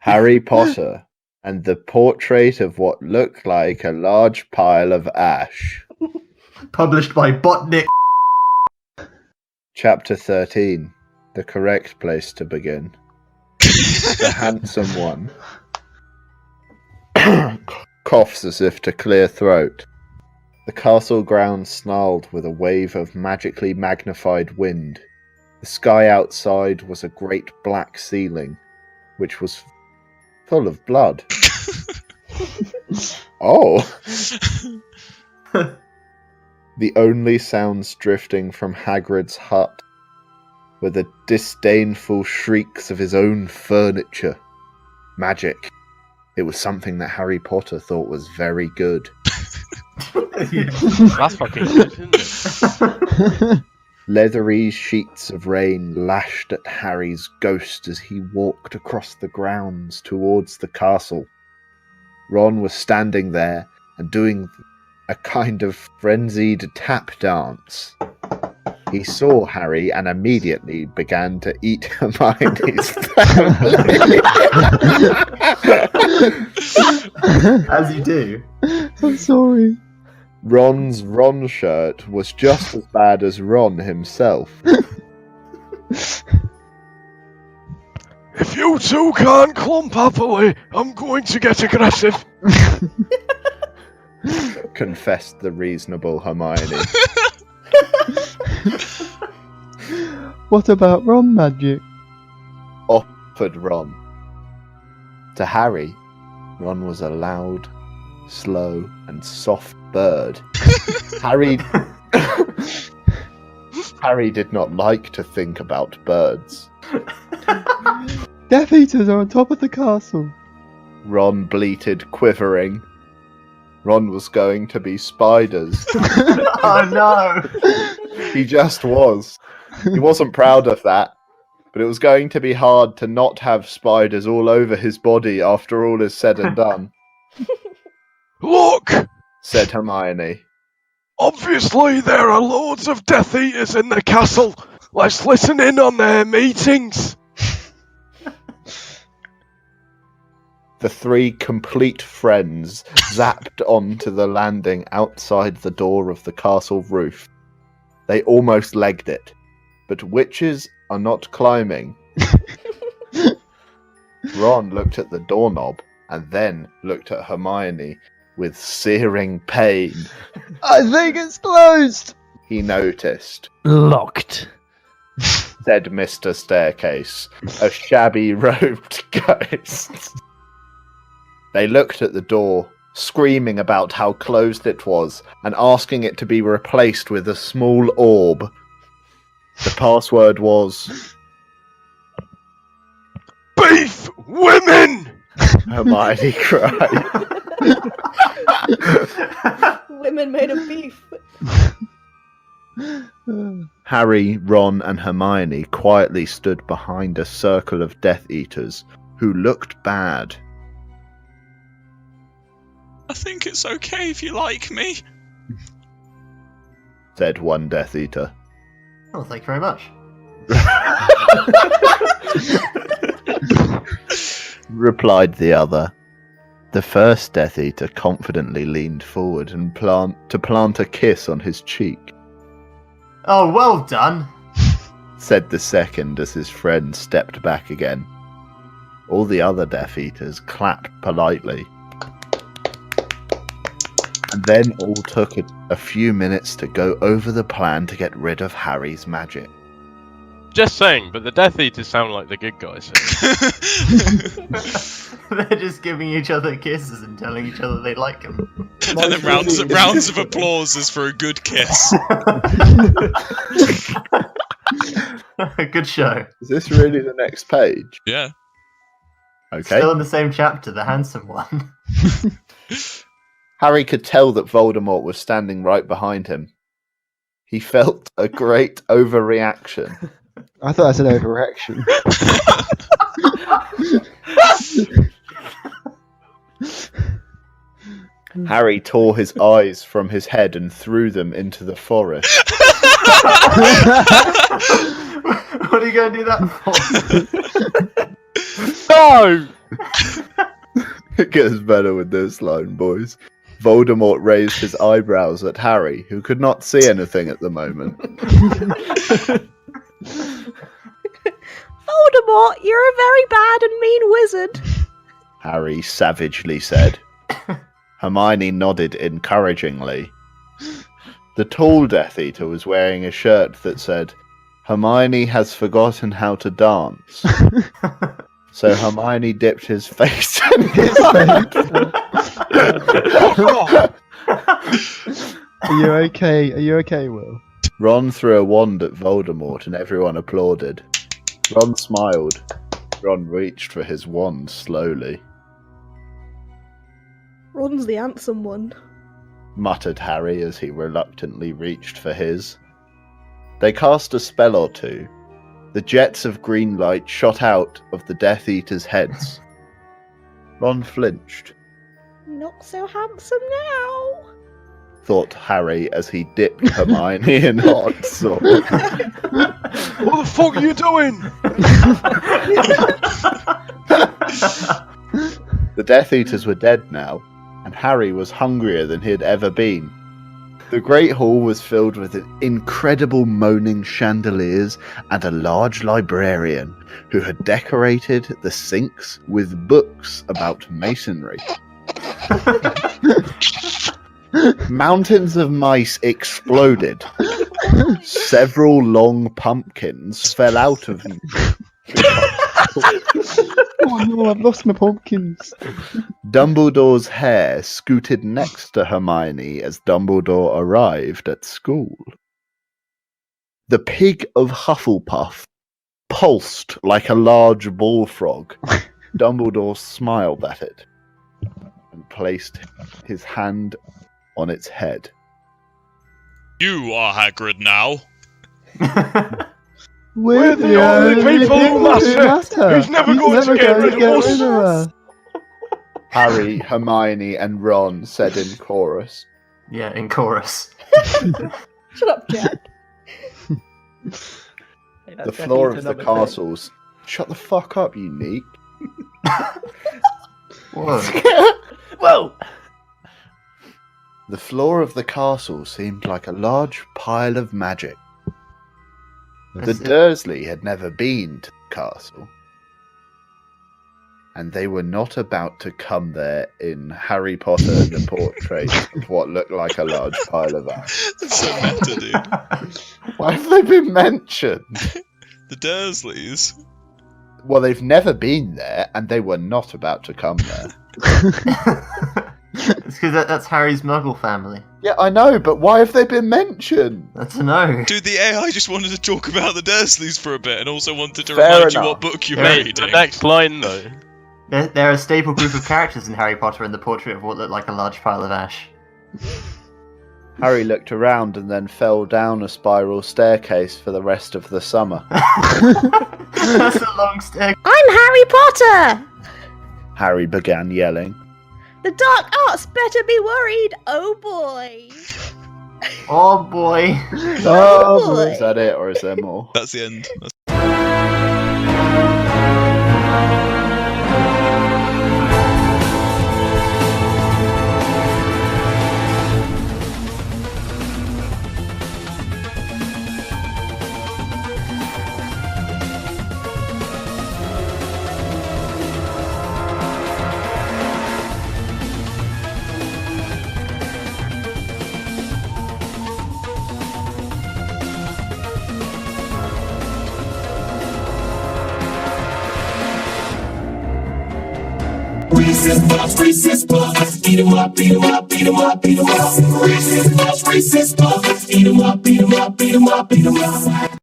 Harry Potter and the portrait of what looked like a large pile of ash. Published by Botnik. Chapter 13. The correct place to begin. The handsome one coughs as if to clear throat. The castle grounds snarled with a wave of magically magnified wind. The sky outside was a great black ceiling, which was full of blood. Oh! The only sounds drifting from Hagrid's hut were the disdainful shrieks of his own furniture. Magic. It was something that Harry Potter thought was very good. That's fucking good, isn't it? Leathery sheets of rain lashed at Harry's ghost as he walked across the grounds towards the castle. Ron was standing there and doing a kind of frenzied tap dance. He saw Harry and immediately began to eat Hermione's family. As you do. I'm sorry. Ron's Ron shirt was just as bad as Ron himself. If you two can't clump happily, I'm going to get aggressive. Confessed the reasonable Hermione. What about Ron magic? Offered Ron. To Harry, Ron was a loud, slow, and soft bird. Harry did not like to think about birds. Death Eaters are on top of the castle. Ron bleated, quivering. Ron was going to be spiders. Oh no! He just was. He wasn't proud of that, but it was going to be hard to not have spiders all over his body after all is said and done. Look! Said Hermione. Obviously there are loads of Death Eaters in the castle. Let's listen in on their meetings. The three complete friends zapped onto the landing outside the door of the castle roof. They almost legged it, but witches are not climbing. Ron looked at the doorknob and then looked at Hermione with searing pain. I think it's closed. He noticed. Locked. Said Mr. Staircase, a shabby robed ghost. They looked at the door, screaming about how closed it was and asking it to be replaced with a small orb. The password was... Beef Women! Hermione cried. Women made of beef. Harry, Ron, and Hermione quietly stood behind a circle of Death Eaters who looked bad. I think it's okay if you like me, said one Death Eater. Oh, thank you very much. Replied the other. The first Death Eater confidently leaned forward and plant a kiss on his cheek. Oh, well done, said the second as his friend stepped back again. All the other Death Eaters clapped politely. And then all took a few minutes to go over the plan to get rid of Harry's magic. Just saying, but the Death Eaters sound like the good guys. They're just giving each other kisses and telling each other they like them. and then rounds of applause is for a good kiss. Good show. Is this really the next page? Yeah. Okay. Still in the same chapter, the handsome one. Harry could tell that Voldemort was standing right behind him. He felt a great overreaction. I thought I said overreaction. Harry tore his eyes from his head and threw them into the forest. What are you going to do that for? No! It gets better with this line, boys. Voldemort raised his eyebrows at Harry, who could not see anything at the moment. Voldemort, you're a very bad and mean wizard. Harry savagely said. Hermione nodded encouragingly. The tall Death Eater was wearing a shirt that said, Hermione has forgotten how to dance. So Hermione dipped his face in his hand. Are you okay? Are you okay, Will? Ron threw a wand at Voldemort and everyone applauded. Ron smiled. Ron reached for his wand slowly. Ron's the handsome one. Muttered Harry as he reluctantly reached for his. They cast a spell or two. The jets of green light shot out of the Death Eaters' heads. Ron flinched. Not so handsome now. Thought Harry as he dipped Hermione in hot sauce. What the fuck are you doing? The Death Eaters were dead now, and Harry was hungrier than he had ever been. The Great Hall was filled with incredible moaning chandeliers and a large librarian who had decorated the sinks with books about masonry. Mountains of mice exploded. Several long pumpkins fell out of them. Oh no, I've lost my pumpkins. Dumbledore's hair scooted next to Hermione as Dumbledore arrived at school. The pig of Hufflepuff pulsed like a large bullfrog. Dumbledore smiled at it and placed his hand on its head. You are Hagrid now. We're the only people who matter. Who's never going to get rid of us. Harry, Hermione, and Ron said in chorus. Yeah, in chorus. Shut up, Jack. The floor of the castles. Shut the fuck up, you neek. Whoa. Whoa! The floor of the castle seemed like a large pile of magic. The Dursley had never been to the castle, and they were not about to come there in Harry Potter and the Portrait of what looked like a large pile of ash. That's so meta, dude. Why have they been mentioned? The Dursleys. Well, they've never been there, and they were not about to come there. It's because that's Harry's Muggle family. Yeah, I know, but why have they been mentioned? That's a no. Dude, the AI just wanted to talk about the Dursleys for a bit and also wanted to Fair remind you enough. what book you're Fair- reading. The next line, though. They're a staple group of characters in Harry Potter and the Portrait of what looked like a large pile of ash. Harry looked around and then fell down a spiral staircase for the rest of the summer. That's a long stair. I'm Harry Potter! Harry began yelling. The dark arts better be worried, oh boy! Oh boy. Oh boy! Is that it, or is there more? That's the end. Racist bugs, eat 'em up, beat 'em up, beat 'em up, beat 'em up. Racist bugs, eat 'em up, beat 'em up, beat 'em up, beat 'em up, beat 'em up.